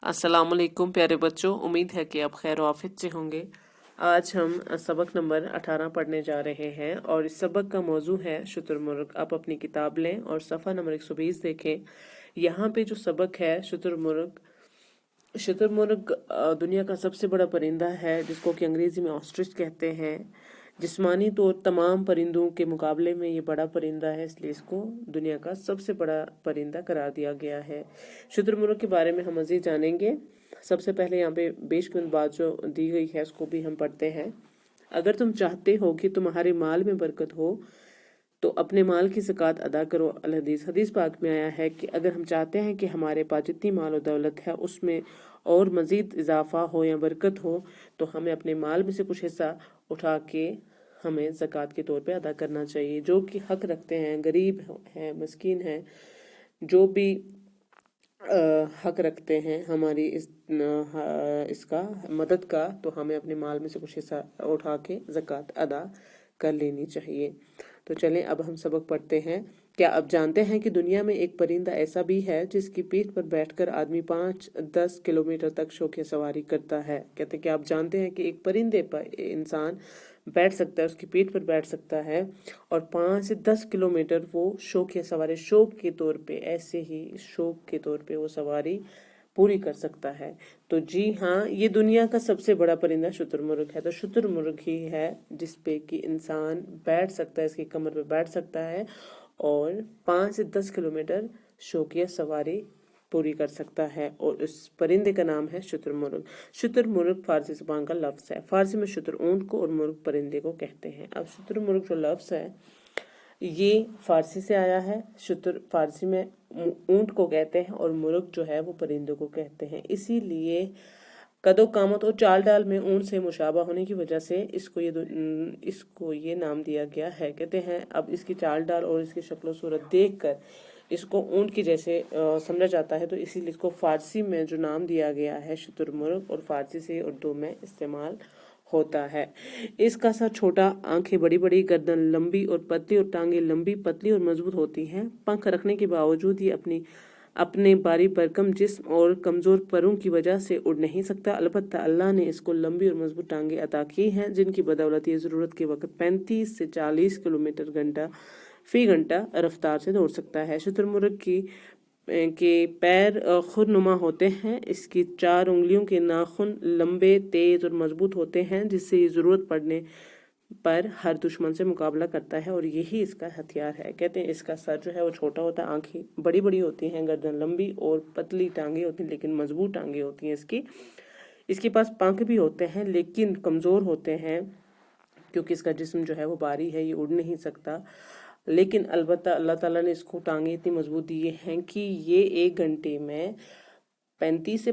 अस्सलाम वालेकुम प्यारे बच्चों, उम्मीद है कि आप खैर आफियत से होंगे। आज हम सबक नंबर 18 पढ़ने जा रहे हैं और इस सबक का मौजू है शुतुरमुर्ग। आप अपनी किताब लें और सफ़ा नंबर 120 देखें। यहाँ पे जो सबक है शुतुरमुर्ग, शुतुरमुर्ग दुनिया का सबसे बड़ा परिंदा है जिसको कि अंग्रेज़ी में ऑस्ट्रिच कहते हैं। जिस्मानी तौर तमाम परिंदों के मुकाबले में ये बड़ा परिंदा है, इसलिए इसको दुनिया का सबसे बड़ा परिंदा करार दिया गया है। शुतुरमुर्ग के बारे में हम मज़ीद जानेंगे। सबसे पहले यहाँ पे बेशकीमती बात जो दी गई है उसको भी हम पढ़ते हैं। अगर तुम चाहते हो कि तुम्हारे माल में बरकत हो तो अपने माल की ज़कात अदा करो। अल हदीस, हदीस पाक में आया है कि अगर हम चाहते हैं कि हमारे पास जितनी माल और दौलत है उसमें और मज़ीद इजाफा हो या बरकत हो तो हमें अपने माल में से कुछ हिस्सा उठा के हमें ज़कात के तौर पे अदा करना चाहिए। जो कि हक रखते हैं, गरीब हैं, मस्कीन हैं, जो भी हक रखते हैं हमारी इसका मदद का, तो हमें अपने माल में से कुछ हिस्सा उठा के ज़कात अदा कर लेनी चाहिए। तो चलें अब हम सबक पढ़ते हैं। क्या आप जानते हैं कि दुनिया में एक परिंदा ऐसा भी है जिसकी पीठ पर बैठकर आदमी 5-10 किलोमीटर तक शौकिया सवारी करता है। कहते हैं कि आप जानते हैं कि एक परिंदे पर इंसान बैठ सकता है, उसकी पीठ पर बैठ सकता है और 5 से 10 किलोमीटर वो शौकिया सवारी, शौक के तौर पे, ऐसे ही शौक के तौर पे वो सवारी पूरी कर सकता है। तो जी हाँ, ये दुनिया का सबसे बड़ा परिंदा शुतुरमुर्ग है। तो शुतुरमुर्ग ही है जिस पे कि इंसान बैठ सकता है, इसकी कमर पे बैठ सकता है और 5 से 10 किलोमीटर शौकिया सवारी पूरी कर सकता है और उस परिंदे का नाम है शुतुरमुर्ग। शुतुरमुर्ग फारसी ज़बान का लफ्ज़ है। फारसी में शुतुर ऊंट को और मुर्ग परिंदे को कहते हैं। अब शुतुरमुर्ग जो लफ्ज़ है ये फारसी से आया है। शुतुर फारसी में ऊंट को कहते हैं और मुर्ग जो है वो परिंदों को कहते हैं। इसीलिए कदो कामत और चाल डाल में ऊंट से मुशाबा होने की वजह से इसको ये नाम दिया गया है। कहते हैं अब इसकी चाल डाल और इसकी शक्ल सूरत देखकर इसको ऊंट की जैसे समझा जाता है, तो इसीलिए इसको फारसी में जो नाम दिया गया है शुतुरमुर्ग और फारसी से उर्दू में इस्तेमाल होता है। इसका सर छोटा, आंखें बड़ी बड़ी, गर्दन लंबी और पतली और टांगे लंबी, पतली और मजबूत होती हैं। पंख रखने के बावजूद ये अपने बारी भरकम जिस्म और कमज़ोर परों की वजह से उड़ नहीं सकता। अलबत्ता अल्लाह ने इसको लंबी और मजबूत टांगे अता की हैं जिनकी बदौलत ये ज़रूरत के वक्त 35 से 40 किलोमीटर फी घंटा रफ्तार से दौड़ सकता है। शुतुरमुर्ग के पैर खुरनुमा होते हैं। इसकी 4 उंगलियों के नाखून लंबे, तेज और मजबूत होते हैं जिससे ये ज़रूरत पड़ने पर हर दुश्मन से मुकाबला करता है और यही इसका हथियार है। कहते हैं इसका सर जो है वो छोटा होता है, आंखें बड़ी बड़ी होती हैं, गर्दन लंबी और पतली टांगे होती हैं लेकिन मजबूत टांगे होती हैं इसके पास पंख भी होते हैं लेकिन कमज़ोर होते हैं क्योंकि इसका जिस्म जो है वो भारी है, ये उड़ नहीं सकता। लेकिन अलबत्ता अल्लाह ताला ने इसको टांगे इतनी मजबूत दिए हैं कि ये 1 घंटे में 35 से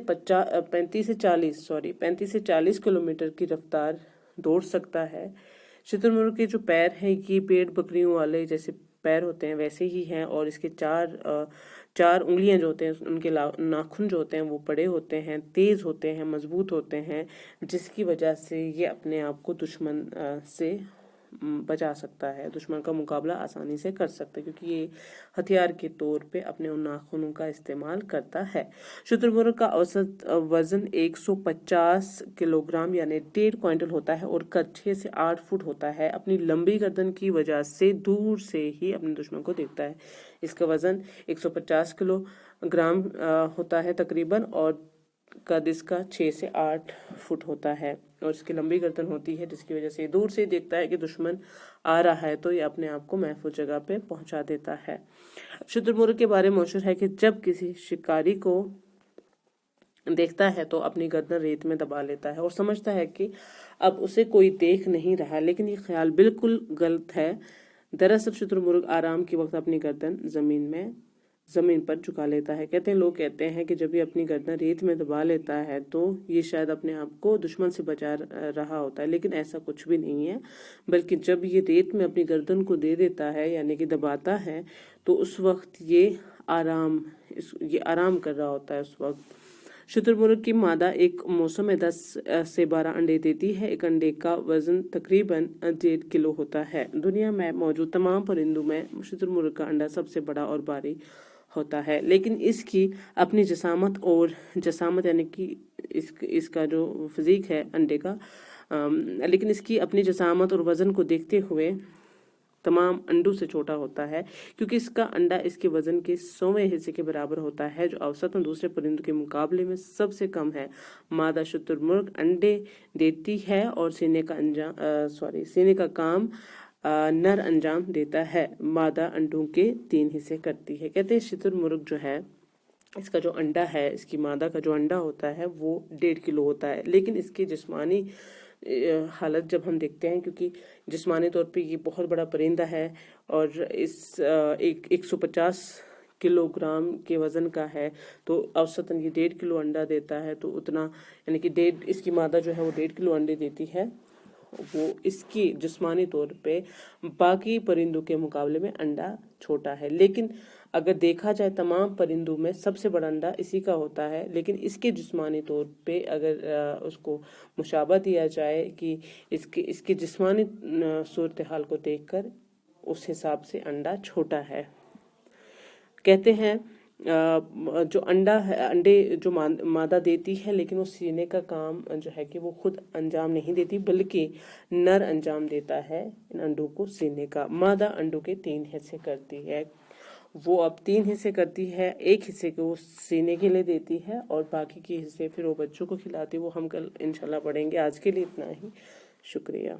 40 किलोमीटर की रफ्तार दौड़ सकता है। शुतुरमुर्ग के जो पैर हैं ये भेड़ बकरियों वाले जैसे पैर होते हैं वैसे ही हैं और इसके चार उंगलियां जो होते हैं उनके नाखून जो होते हैं वो बड़े होते हैं, तेज होते हैं, मजबूत होते हैं, जिसकी वजह से ये अपने आप को दुश्मन से बचा सकता है, दुश्मन का मुकाबला आसानी से कर सकता है क्योंकि ये हथियार के तौर पे अपने उन नाखूनों का इस्तेमाल करता है। शुतुरमुर्ग का औसत वजन 150 किलोग्राम यानी 1.5 क्विंटल होता है और कद 6 से 8 फुट होता है। अपनी लंबी गर्दन की वजह से दूर से ही अपने दुश्मन को देखता है। इसका वजन 150 किलोग्राम होता है तकरीबन और कद इसका 6 से 8 फुट होता है और इसकी लंबी गर्दन होती है जिसकी वजह से दूर से देखता है कि दुश्मन आ रहा है तो ये अपने आप को महफूज जगह पे पहुंचा देता है। शुतुरमुर्ग के बारे में मशहूर है कि जब किसी शिकारी को देखता है तो अपनी गर्दन रेत में दबा लेता है और समझता है कि अब उसे कोई देख नहीं रहा, लेकिन ये ख्याल बिल्कुल गलत है। दरअसल शुतुरमुर्ग आराम के वक्त अपनी गर्दन जमीन पर झुका लेता है। लोग कहते हैं कि जब ये अपनी गर्दन रेत में दबा लेता है तो ये शायद अपने आप को दुश्मन से बचा रहा होता है, लेकिन ऐसा कुछ भी नहीं है, बल्कि जब ये रेत में अपनी गर्दन को दे देता है यानी कि दबाता है तो उस वक्त ये आराम कर रहा होता है। उस वक्त शुतुरमुर्ग की मादा एक मौसम में 10 से 12 अंडे देती है। एक अंडे का वजन तकरीबन 1.5 किलो होता है। दुनिया में मौजूद तमाम परिंदों में शुतुरमुर्ग का अंडा सबसे बड़ा और भारी ہوتا ہے، لیکن اس کی اپنی جسامت یعنی کہ اس کا جو فزیک ہے انڈے کا، لیکن اس کی اپنی جسامت اور وزن کو دیکھتے ہوئے تمام انڈوں سے چھوٹا ہوتا ہے، کیونکہ اس کا انڈا اس کے وزن کے 100ویں حصے کے برابر ہوتا ہے، جو اوسطاً دوسرے پرندوں کے مقابلے میں سب سے کم ہے۔ مادہ شتر مرغ انڈے دیتی ہے اور سینے کا کام نر انجام دیتا ہے۔ مادہ انڈوں کے 3 حصے کرتی ہے۔ کہتے ہیں شتر مرغ جو ہے، اس کا جو انڈا ہے، اس کی مادہ کا جو انڈا ہوتا ہے وہ 1.5 کلو ہوتا ہے، لیکن اس کی جسمانی حالت جب ہم دیکھتے ہیں، کیونکہ جسمانی طور پہ یہ بہت بڑا پرندہ ہے اور اس 150 کلو گرام کے وزن کا ہے، تو اوسطاً یہ 1.5 کلو انڈا دیتا ہے، تو اتنا یعنی کہ اس کی مادہ جو ہے وہ 1.5 کلو انڈے دیتی ہے۔ وہ اس کی جسمانی طور پہ باقی پرندوں کے مقابلے میں انڈا چھوٹا ہے، لیکن اگر دیکھا جائے تمام پرندوں میں سب سے بڑا انڈا اسی کا ہوتا ہے، لیکن اس کے جسمانی طور پہ اگر اس کو مشابہ دیا جائے کہ اس کے جسمانی صورتحال کو دیکھ کر اس حساب سے انڈا چھوٹا ہے۔ کہتے ہیں جو انڈے جو مادہ دیتی ہے، لیکن وہ سینے کا کام جو ہے کہ وہ خود انجام نہیں دیتی، بلکہ نر انجام دیتا ہے ان انڈوں کو سینے کا۔ مادہ انڈوں کے 3 حصے کرتی ہے، وہ اب 3 حصے کرتی ہے، ایک حصے کو وہ سینے کے لیے دیتی ہے اور باقی کے حصے پھر وہ بچوں کو کھلاتی ہے، وہ ہم کل انشاءاللہ پڑھیں گے۔ آج کے لیے اتنا ہی، شکریہ۔